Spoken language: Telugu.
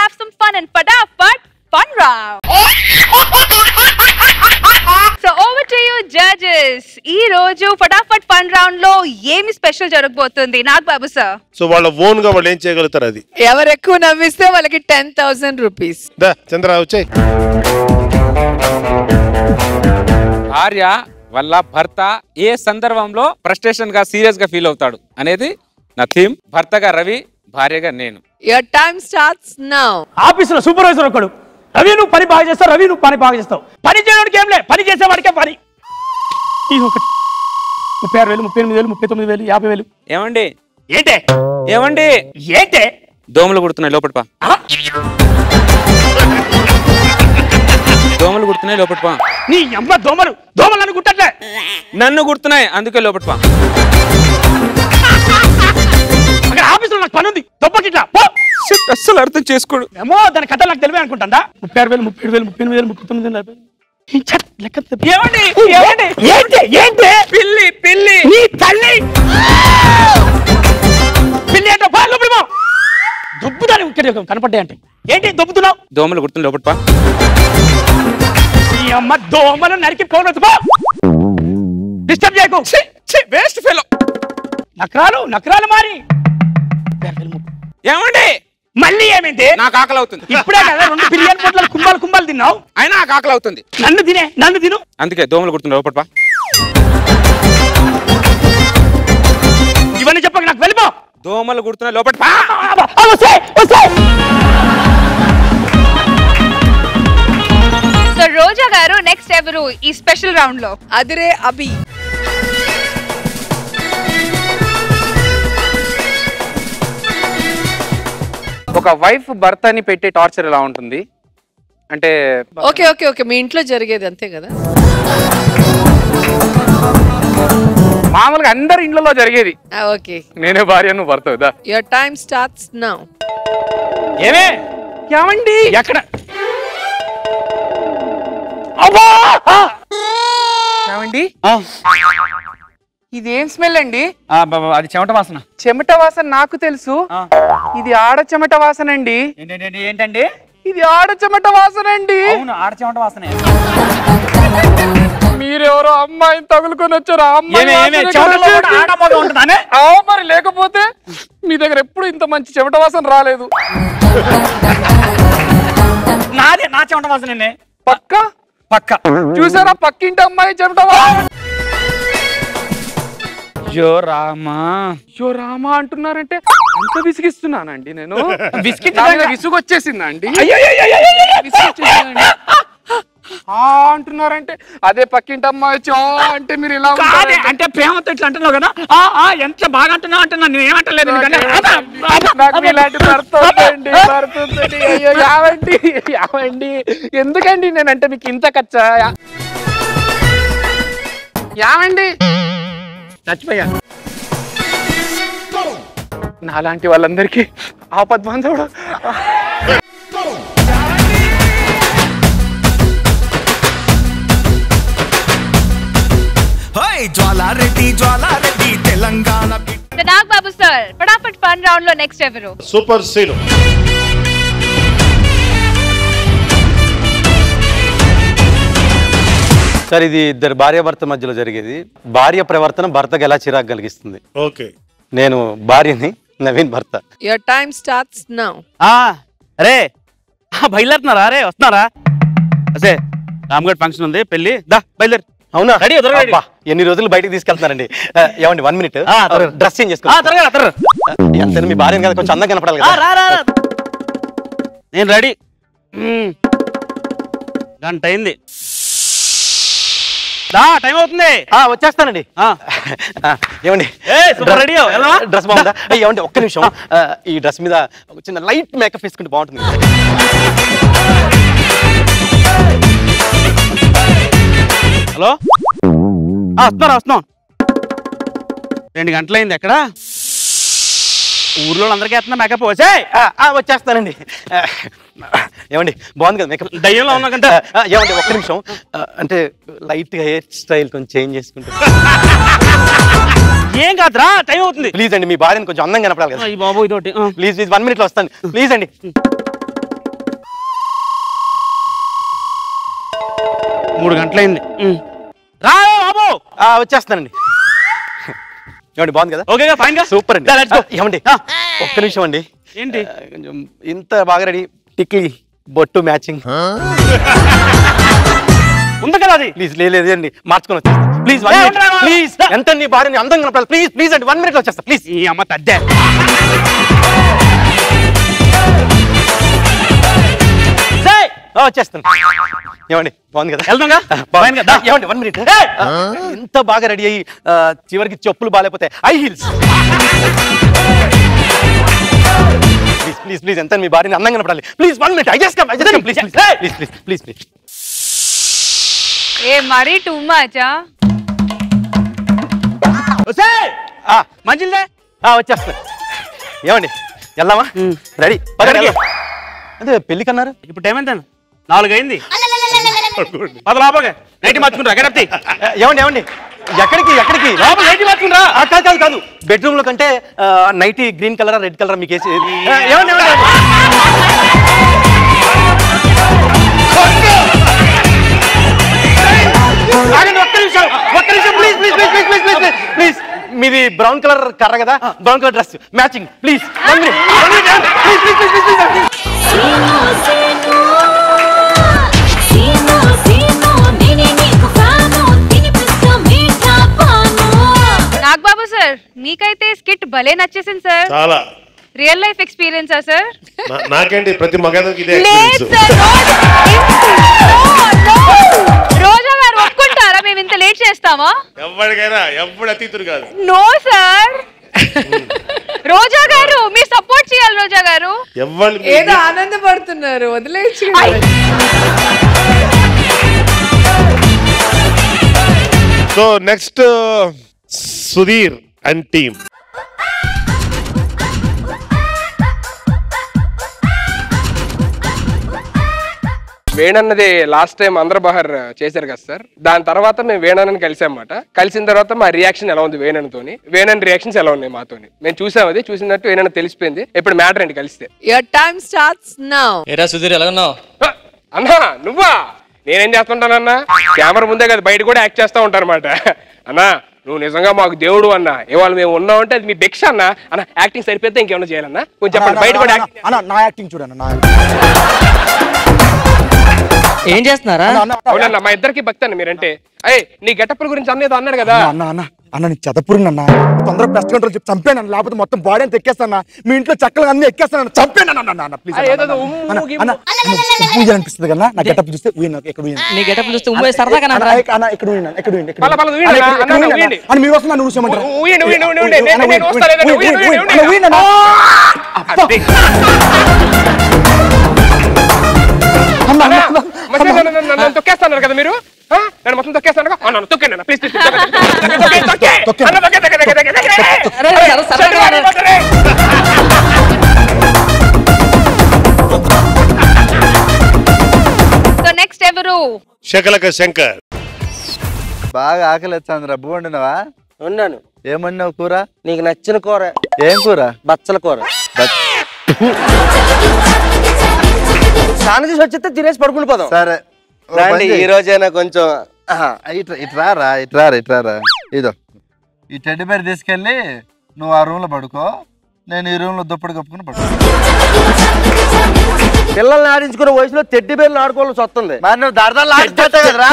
have some fun in Fatafat Fun Round. So over to you judges. Ee roju Fatafat Fun Round lo emi special jaragbotundi Nag Babu sir. So వాళ్ళ ఓన్ గా వాళ్ళు ఏం చేయగలుగుతారు అది? ఎవరు ఎక్కువ నవ్విస్తే వాళ్ళకి 10,000 రూపీస్. దా చంద్ర వచ్చేయ్. భార్య వల్ల భర్త ఏ సందర్భంలో ఫ్రస్ట్రేషన్ గా సీరియస్ గా ఫీల్ అవుతాడు అనేది నా థీమ్. భర్తగా రవి, భార్యగా నేను. Your time starts now. ఆఫీసులో సూపర్వైజర్ ఒకడు, రవి నువ్వు పని బాగా చేస్తావు, రవి నువ్వు పని బాగా చేస్తావు. పని చేయడానికి ఏం లే, పని చేసేవాడికే పని. ఈ ఒకటి 36,000, 38,000, 39,000, 50,000. ఏమండి ఏంటే ఏమండి ఏంటే దోమలు కుడుతున్నాయి లోపల దోమలు కుడుతున్నాయి లోపల నీ అమ్మ దోమలు నన్ను కుట్టట్లే, నన్ను కుడుతున్నాయి అందుకే లోపల అక్కడ ఆఫీసులో నాకు పని ఉంది, తప్పకిట్లా అస్సలు అర్థం చేసుకోడు. ఏమో దాని కథ నాకు తెలివే అనుకుంటా. 36,000, 37,000, 38,000, 39,000. ఏమండి ఏమండి ఏంటి ఏంటి పిల్లి పిల్లి నీ తల్లి పిల్లి అంటే లోపల దొబ్బుదాని కనపడ్డాయి అంటే ఏంటి దొబ్బుతున్నావు? దోమలు కుడుతున్నాయి లోపల ఈ అమ్మ దోమలు నరికి పోనొచ్చు, డిస్టర్బ్ చేయకు. Waste fellow. నకరాలు మారి. ఏమండి మళ్ళీ ఏమైంది? నాకు ఆకలి అవుతుంది. ఇప్పుడే కదా 2 బిర్యానీ పొట్ల కుంభాలు తిన్నావు, అయినా నాకు ఆకలి అవుతుంది. నన్ను తిను. అందుకే దోమలు కుడుతున్నాయి లోపల. ఇవన్నీ చెప్పక నాకు వెళ్ళిపో. దోమలు కుడుతున్నాయి లోపల. సో రోజా గారు నెక్స్ట్ ఎవరు ఈ స్పెషల్ రౌండ్ లో? అదిరే అభి. ఒక వైఫ్ భర్తని పెట్టే టార్చర్ ఎలా ఉంటుంది అంటే ఓకే మీ ఇంట్లో జరిగేది అంతే కదా? మామూలుగా అందరి ఇంట్లో జరిగేది. ఓకే, నేనే భార్య నువ్వు భర్త కదా. your time starts now. ఏమండి ఎక్కడ ఏమండి ఇదేం స్మెల్ అండి? అది చెమట వాసన. చెమట వాసన నాకు తెలుసు. ఇది ఆడ చెమట వాసన అండి. ఏంటండి ఇది ఆడ చెమట వాసన అండి. అవును, ఆడ చెమట వాసనే. మీరెవరో అమ్మాయిని తగులుకొని వచ్చారు. మరి లేకపోతే మీ దగ్గర ఎప్పుడు ఇంత మంచి చెమట వాసన రాలేదు. నా చెమట వాసనే. పక్క చూసారా పక్కింటి అమ్మాయి చెమట వాసన. యో రామా అంటున్నారంటే అంత విసిగిస్తున్నానండి నేను. విసుగు వచ్చేసిందండి. అంటున్నారంటే అదే పక్కింటి అమ్మాయి అంటే మీరు ఇలా అంటే ప్రేమతో ఇట్లా అంటున్నావు కదా, ఎంత బాగా అంటున్నావు అంటున్నా, నేను ఏమంటలేదు. నాకు ఇలాంటి భర్తండి. అయ్యో యావండి ఎందుకండి నేనంటే మీకు ఇంత ఖర్చా? యావండి చచ్చిపోయా. నాలాంటి వాళ్ళందరికీ ఆపద్బాంధవుడు. జ్వాలారెడ్డి తెలంగాణ. నాగ్ బాబు సార్ ఫటాఫట్ ఫన్ రౌండ్ లో నెక్స్ట్ ఎవరు? Super scene. సార్ ఇది ఇద్దరు భార్యాభర్త మధ్యలో జరిగేది. భార్య ప్రవర్తన భర్తకు ఎలా చిరాకు కలిగిస్తుంది. ఓకే, నేను భార్యని, నవీన్ భర్త. your time starts now. అరే బయలుదేరుతున్నారా? అరే వస్తున్నారా? అదే రామ్గఢ్ ఫంక్షన్ ఉంది, పెళ్లి దా బయలుదేరు. అవునా? ఎన్ని రోజులు బయటకు తీసుకెళ్తున్నారండి. ఏమండి 1 minute డ్రెస్ చేంజ్ చేసుకో. ఎంత మీ భార్యను కదా, కొంచెం అందంగా కనపడాలి కదా. నేను రెడీ. గంట అయింది, టైం అవుతుంది, వచ్చేస్తానండి. ఏమండి డ్రెస్ బాగుందా? ఏమండి ఒక్క నిమిషం, ఈ డ్రెస్ మీద ఒక చిన్న లైట్ మేకప్ వేసుకుంటే బాగుంటుంది. హలో, వస్తున్నాం. 2 గంటలైంది. ఎక్కడ ఊర్లో అందరికీ వేస్తున్నా మేకప్? వచ్చేస్తానండి. ఏమండి బాగుంది కదా మేకప్? దయ్యంలో ఉన్నా కంటే. ఏమండి ఒక్క నిమిషం, అంటే లైట్ గా హెయిర్ స్టైల్ కొంచెం చేంజ్ చేసుకుంటే. ఏం కాదురా, టైం అవుతుంది. ప్లీజ్ అండి, మీ భార్యను కొంచెం అందంగా కనపడాలి కదా. బాబు ఇదోటి ప్లీజ్ 1 minute లో వస్తాను ప్లీజ్ అండి. 3 గంటలైంది. రా బాబు. వచ్చేస్తానండి. ఏమండి బాగుంది కదా? ఓకే ఫైన్ గా సూపర్ అండి. ఏమండి ఒక్క నిమిషం అండి. ఏంటి కొంచెం ఇంత బాగా రెడీ టిక్లీ బొట్టు మ్యాచింగ్ ఉంది కదా అది? ప్లీజ్ లేదండి మార్చుకొని వచ్చేస్తా ప్లీజ్. ప్లీజ్ ఎంత నీ బాడీని అందంగా కనపడాలి ప్లీజ్ ప్లీజ్ అండి 1 minute లో వచ్చేస్తా ప్లీజ్. ఈ అమ్మ తద్దే. వచ్చేస్తాను. ఏమండి బాగుంది కదా? వెళ్దాంగా. ఏమండి 1 minute. ఇంత బాగా రెడీ అయ్యి చివరికి చెప్పులు బాగాలేకపోతే high heels. Please please please ఎంత మీ బాడీని అందంగా కనపడాలి please. 1 minute. I just come please please please please please. ఏ మరీ టూ మచ్. మంచిదే. వచ్చేస్తాను. ఏమండి వెళ్దామా? రెడీ అదే పెళ్లికి అన్నారు. ఇప్పుడు టైం ఎంత? 4 అయింది. 10 లోపలే నైట్ మార్చుకుంటా. ఏమండి ఏమండి ఎక్కడికి ఎక్కడికి? లోపల నైట్ మార్చుకుంటా. కాదు కాదు బెడ్రూమ్ లో కంటే night green colour red colour మీకు వేసి. ఏమండి ఒక్క నిమిషం please please please please please please please. మీది బ్రౌన్ కలర్ కర్ర కదా, brown colour dress matching please. Nagababu sir మీకైతే స్కిట్ భలే నచ్చేసింది సార్. చాలా రియల్ లైఫ్ ఎక్స్పీరియన్సా సార్? నాకేంటి ప్రతి మగానికి ఇదే లేదు ఎక్స్పీరియన్స్. సార్ రోజా గారు ఒప్పుకుంటారా మేము ఇంత లేట్ చేస్తామా? ఎవరికైనా ఎప్పుడు అతీతుడు కాదు. No sir. రోజా గారు మీరు సపోర్ట్ చేయాలి. రోజా గారు ఏదో ఆనందపడుతున్నారు వదిలేసి. So next Sudheer and team. వేణన్నది లాస్ట్ టైం ఆంధ్రబహార్ చేశారు కదా సార్. దాని తర్వాత మేము వేణన్నని కలిసామన్నమాట. కలిసిన తర్వాత మా రియాక్షన్ ఎలా ఉంది వేణన్నతోని, వేణన్న రియాక్షన్స్ ఎలా ఉన్నాయి మాతోని మేము చూసాం. అది చూసినట్టు వేణన్న తెలిసిపోయింది. ఇప్పుడు మ్యాటర్ ఏంటి కలిస్తే. Your time starts now. ఏరా సుధీర్ ఎలా ఉన్నావు? అన్నా నువ్వా? నేనేం చేస్తుంటానన్నా కెమెరా ముందే కదా బయట కూడా యాక్ట్ చేస్తూ ఉంటాను అనమాట. అన్నా నువ్వు నిజంగా మాకు దేవుడు అన్నా. ఇవాళ మేము ఉన్నామంటే అది మీ భిక్ష అన్నా. అన్న యాక్టింగ్ సరిపోతే ఇంకేమన్నా చేయాలన్నా కొంచెం చెప్పండి. బయట కూడా నా యాక్టింగ్ చూడన్నా. ఏం చేస్తున్నారా? అవునన్నా మా ఇద్దరికి భక్తి అన్న మీరంటే. అయ్యి నీ గెటప్పుల గురించి అన్నేదో అన్నాడు కదా. అన్న నీ చదపురునన్నా తొందరగా పెస్ట్ కంట్రోల్ చెప్పి చంపేనా, లేకపోతే మొత్తం బాడీ అంతా ఎక్కేస్తానా, మీ ఇంట్లో చెక్కలు అన్ని ఎక్కేస్తాను చంపేనా ప్లీజ్. పూజ అనిపిస్తుంది కదా నా గెటప్ చూస్తే. నీ గెటప్ చూస్తే ఉమ్మే సరదాగా ఇక్కడ మీ వస్తున్నా నువ్వు చేయమంటారు. తొక్కేస్తున్నారు కదా మీరు. నేను మొత్తం తొక్కేస్తాను. తొక్కేనా ప్లీజ్ ప్లీజ్. సో నెక్స్ట్ ఎవరు? శకలక శంకర్. బాగా ఆకలి వచ్చాంద్రా. బూ వండినవా? ఉన్నాను. ఏమన్నావు కూర? నీకు నచ్చిన కూర. ఏం కూర? బచ్చల కూర. స్నానం చేసి వచ్చేస్తే తినేసి పడుకుని పోదాం. సరే ఈ రోజైనా కొంచెం ఇట్రారా ఇట్రారా ఇట్రారా. ఇదో ఈ టెడ్డి బేర్ తీసుకెళ్ళి నువ్వు ఆ రూమ్ లో పడుకో, నేను ఈ రూమ్ లో దుప్పటి కప్పుకుని పడుకో. పిల్లల్ని ఆడించుకునే వయసులో టెడ్డి బేర్లు ఆడుకోవాల్సి వస్తుంది. మరి నువ్వు దరదలు ఆడిపోతావు కదరా.